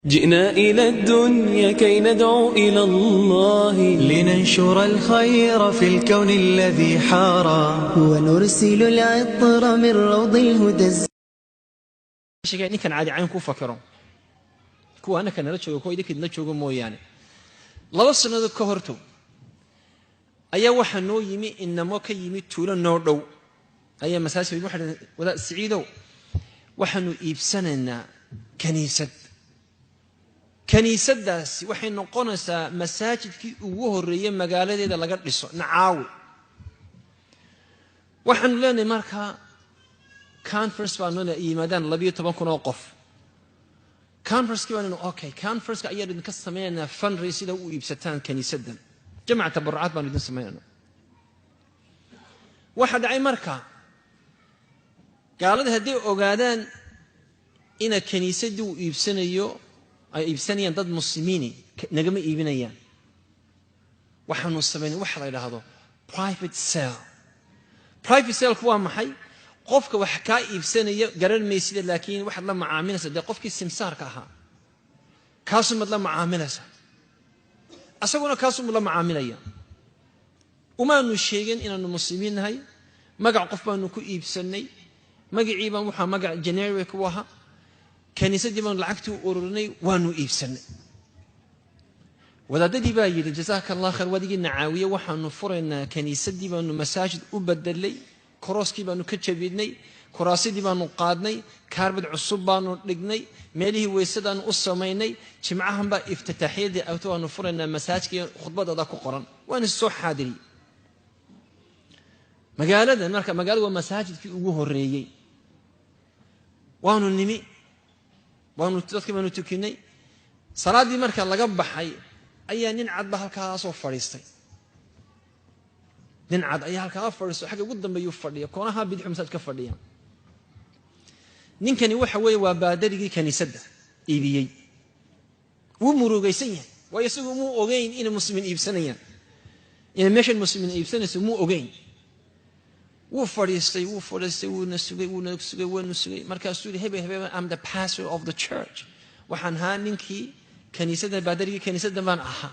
جئنا إلى الدنيا كي ندعو إلى الله لننشر الخير في الكون الذي حارى ونرسل العطر من روض الهدى. ninkan caadi cayn ku fakaro kuwa anaka nala joogo kuwa idinka idinla joogo mooyaane 2 sanadood ka horto ayaa waxa noo yimi inamo ka yimi tuulo noo dhow ayaa masaajid waxa wada Saciidow waxaanu iibsanaynaa kaniisadaasi waxay noqonaysaa masaajidkii ugu horeeyay magaaladeeda laga dhiso nacaawi waxaanu leenahay markaa conference baa noo yimaadaan 12 oo qof conference kiibaanu okay conference ayaa idinka sameeynaa fundraise sida uu iibsataan kaniisadan jamacada tabarrucaat baan idin sameeynaa waxa dhacay markaa gaalada hadii ogaadaan in kaniisadu uu iibsanayo ay iibsanayaan dad muslimiin nagama iibinayaan waxaanu sameeynaa waxa la yiraahdo private sale kuwa maxay qofka wax ka iibsanaya garan meesida laakiin waxa la macaamilaysa de qofkii simsaarka ahaa kaasoo mad la macaamilaysa asaguna kaasoo la macaamilaya umaanu sheegin inaanu muslimiin nahay magac qof baanu ku iibsanay magacii baan waxa magac generic ku ahaa kaniisadii baan lacagtu ururinay waanu iibsanay wadaadadii baa yiri jazaakallahu khayr wadigii nacaawiye waxaanu furaynaa kaniisadii baanu masaajid u bedelay korooskii baanu ka jabinay koraasidii baanu qaadnay kaarbad cusub baanu dhignay meelihii weysadaanu u sameeynay jimcahan baa iftitaaxiyadii aanu furaynaa masaajidka khudbadada ku qoran waan soo xaadiri magaalada marka magaalada waa masaajidkii ugu horeeyay waanu nimi waanu dadkii baanu tukinay salaadii marka laga baxay ayaa nin cad ba halkaas oo fadhiistay nin cad ayaa halkaa fadhiisto xagga ugu dambeeyay fadhiya koonaha bidix masaajidka fadhiya ninkani waxa weeye waa baadarigii kaniisada iibiyay wuu murugaysan yahay way isagu muu ogeyn in muslimiin iibsanayaan in meeshan muslimiin iibsanayso muu ogeyn wuu fadhiistay wuu nasugay markaasuu yiri hebel I'm the pastor of the church waxaan haa ninkii kaniisada baadarigii kaniisada baan ahaa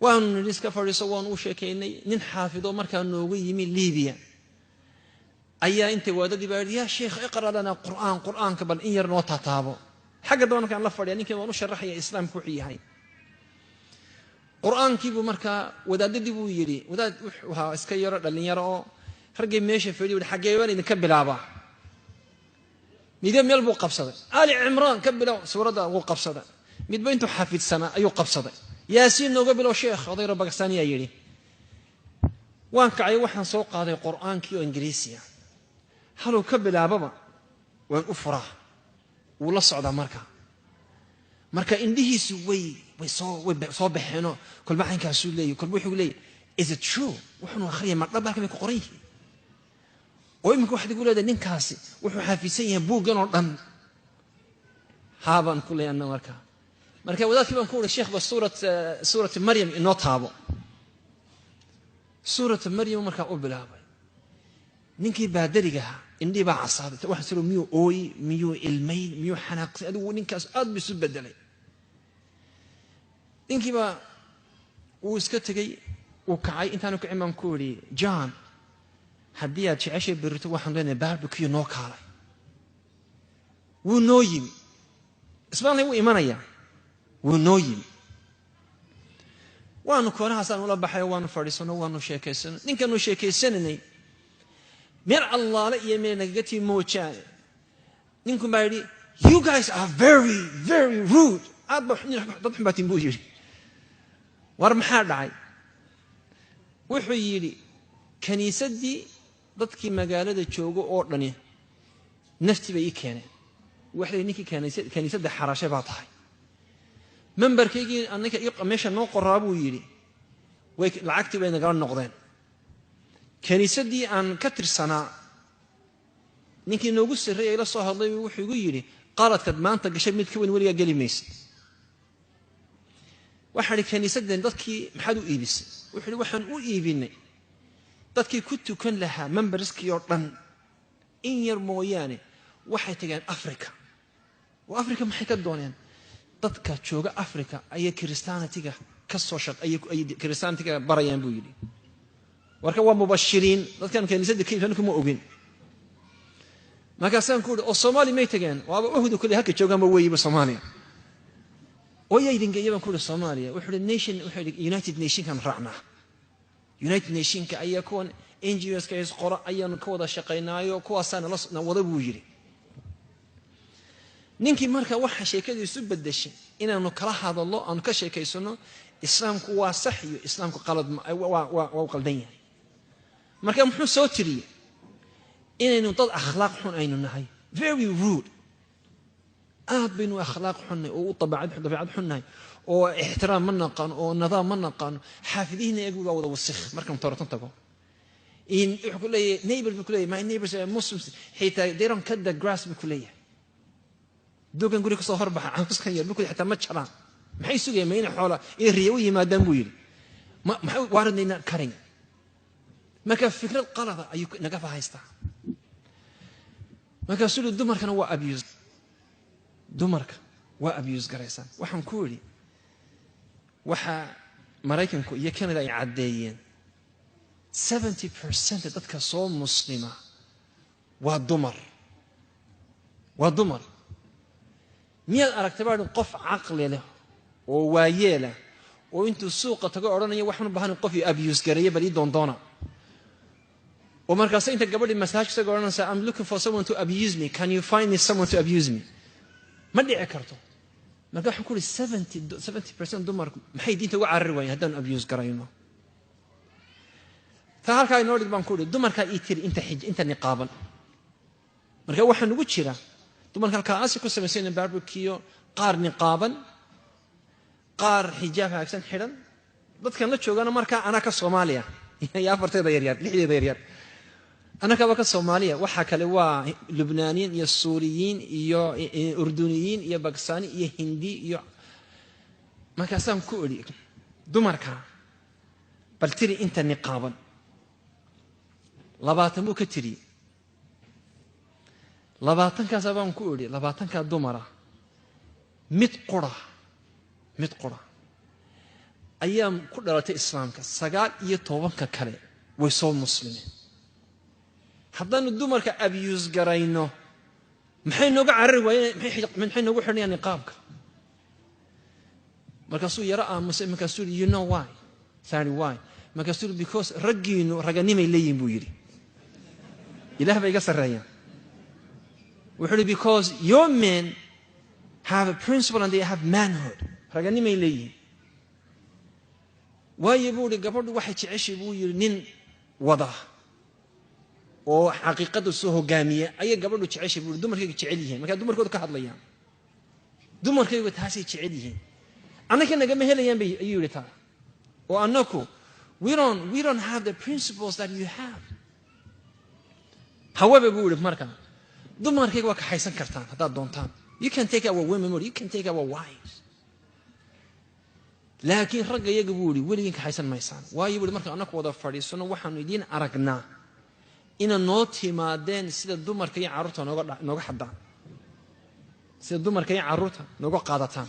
waan iska fariiso waan u sheekeynay nin xaafido markaa noogu yimi Liibiya ayaa inta wadadii baa ya sheekh iqra lana quraanka bal in yar noo taataabo xaga doonka aan la fadhiyo ninkii waan u sharaxaya islaamku wuxuu yahay quraankii buu markaa wadaadadii buu yiri wadaad waxa iska yaro dhalinyaro oo ragay meesha fadhiyo xagee waan idin ka bilaaba midba meel buu qabsaday Ali Imran ka bilaw suurada uu qabsaday midba intuu xafidsana ayuu qabsaday yaasiin nooga bilow sheekh odayro Pakistani ayaa yiri waan kacay waxaan soo qaaday quraankii oo ingiriisiya haluu ka bilaababa waan u furaa uu la socdaa marka indhihiisu way soo baxeeno kulba xankaasu leeyahay kulba wuxuu leeyahay is it true wuxuu akhriyaa ma dhab halka ku qoran yahay oo imika waxa digu leedahay ninkaasi wuxuu xafiisan yahay buugan oo dhan haaban ku leeyahay marka wadaadkii baan ku wada sheekh suurat Maryam inoo taabo suurat Maryam marka u bilaabay ninkii baadariga indii baa casaaday waxa soo miyuu ilmay miyuu xanaaqay adigu ninkaas aad bisu bedelay ninkii baa uu iska tagay uu kacay intaanu ka imaan ku wari John hadii aad jeceshay birto waxaan leenahay barbecue noo kaalay wuu noo yimi isbaalay wuu imanaya wuu noo yimi waanu koonahaasaan ula baxay waanu fadhiisano waanu sheekaysan ninkanu sheekaysanay meer allaale iyo meer nagati moojaan ninku baa yiri you guys are very very rude dad xubaatin buu yiri war maxaa dhacay wuxuu yiri kaniisadii dadkii magaalada joogo oo dhani nafti bay keeneen waxay ninkii kaniisada xarashay baa tahay memberkeygii annaka meesha noo qoraabuu yiri way lacagtii bay naga noqdeen kaniisadii aan ka tirsanaa ninkii noogu sareeyay la soo hadlay wuxuu igu yiri qaladkad maanta gashay mid ka weyn waliga gali maysid waxaan kaniisadan dadkii maxaad u iibisay wuxuu waxaan u iibinay dadkii ku tukan lahaa memberskii oo dhan in yar mooyaane waxay tageen Afrika وأفريقيا ما حكت دونين dadka jooga Afrika ay Christianity-ga ka soo shaqeeyay ay Christianity-ga barayaan buu yiri warka waa mubashiriin dadkan kaniisadda kiifan kuma ogin markaasaan ku oo Soomaali may tageen waaba uhudu kale halka joogaan ma weeyba Soomaaliya oo yaydin geeyban ku Soomaaliya wuxuu nation wuxuu United Nation kan raacnaa United Nation ka ayaa kuwan NGOs ka is qora ayaan ka wada shaqeynaayo kuwaasana la wada buu yiri ninkii marka waxa sheekadiisu bedeshay inaanu kala hadallo aan ka sheekaysano islaamku waa sax iyo islaamku qalad waa qaldan yahay marka muxuu soo tiriyay inaynu dad akhlaaq xun aynu nahay very rude aad baynu akhlaaq xun oo dabeecad xun nahay oo ixtiraam ma naqaan oo nidaam ma naqaan xaafidiina iyagu waa wada wasakh markaan toortan tago in wuxuu ku leeyahay neighbor ku leeyahay my neighbors are Muslims xitaa they don't cut the grass ku leeyahay دوغان غوري كسو هربح عاوسكان ير بكو حتى ما جران maxay sugayeen xoolo in riyo yimaadaan buu yiri maxay waaradnayna karin marka fikrad qalada ayuu naga fahaystaa marka sulu dumarkana waa abuse dumarka waa abuse garaysan waxaan ku yiri waxa Mareykanku iyo Canada ay cadeeyeen 70% dadka soo muslima waa dumar miyaad aragtay baa qof aqli leh oo waayeela oo intuu suuqa tago oranaya waxaan u baahan qof abuse gareeyo bal ii doona oo markaas inta gabadhi masaajka soo oranaysa I'm looking for someone to abuse me can you find me someone to abuse me ma dhici karto marka waxaan ku 70% dumarku maxay diinta uga carari waayeen haddaan abuse garayno ta halka ay noolid baan ku dumarka ii tiri inta niqaaban marka waxaan ugu jira dumarka halkaas ku sameeyeen barbecue qaar niqaaban qaar xijaab haagsan xiran dadkan la joogana marka ana ka Soomaaliya iyo afarteeda yar lixdeeda yar ana ka Soomaaliya waxa kale waa Lubnaaniyiin iyo Suuriyiin iyo Urduniyiin iyo Bakistani iyo Hindi iyo markaasaan ku ori dumarka bal tiri inta niqaaban 20 buu ka tiri 20 kaas baan ku ori 20 ka dumara mid qura ayaan ku dhalatay islaamka 19 ka kale way soo muslimiin haddana dumarka abuse garayno maxay nooga carari waayeen maxay noogu xirnayaan niqaabka markaasuu yara aamusay markaasuu you know why sorry why markaasuu because raggiinu raganimay leeyihiin buu yiri ilaah bay iga sareeyaan wuxuu because your men have a principle and they have manhood raganimay leeyihiin waayo buu gabadhu waxay jeceshay buu yiri nin wada oo xaqiiqadu soo hogaamiya ay gabadhu jeceshay buu dumarkayga jecel yihiin marka dumarkooda ka hadlayaan dumarkayga taasay jecel yihiin anaka naga ma helayaan bay ayuu yiri taa oo anako we don't have the principles that you have however buu marka dumarkayga waa ka haysan kartaan hadaa doontaan you can take our women or you can take our wives laakiin ragga iyaga buu weligiin ka haysan maysaan waayo buu marka anako wada fadhiisano waxaanu idin aragnaa ina noo timaadeen sida dumarka iyo carruurta nooga xadaan sida dumarka iyo carruurta nooga qaadataan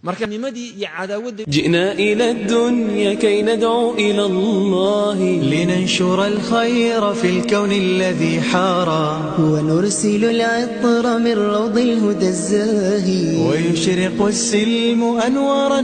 marka nimadii iyo cadaawadda جئنا إلى الدنيا كي ندعو إلى الله لننشر الخير في الكون الذي حارى ونرسل العطر من روض الهدى الزاهي ويشرق السلم أنوارا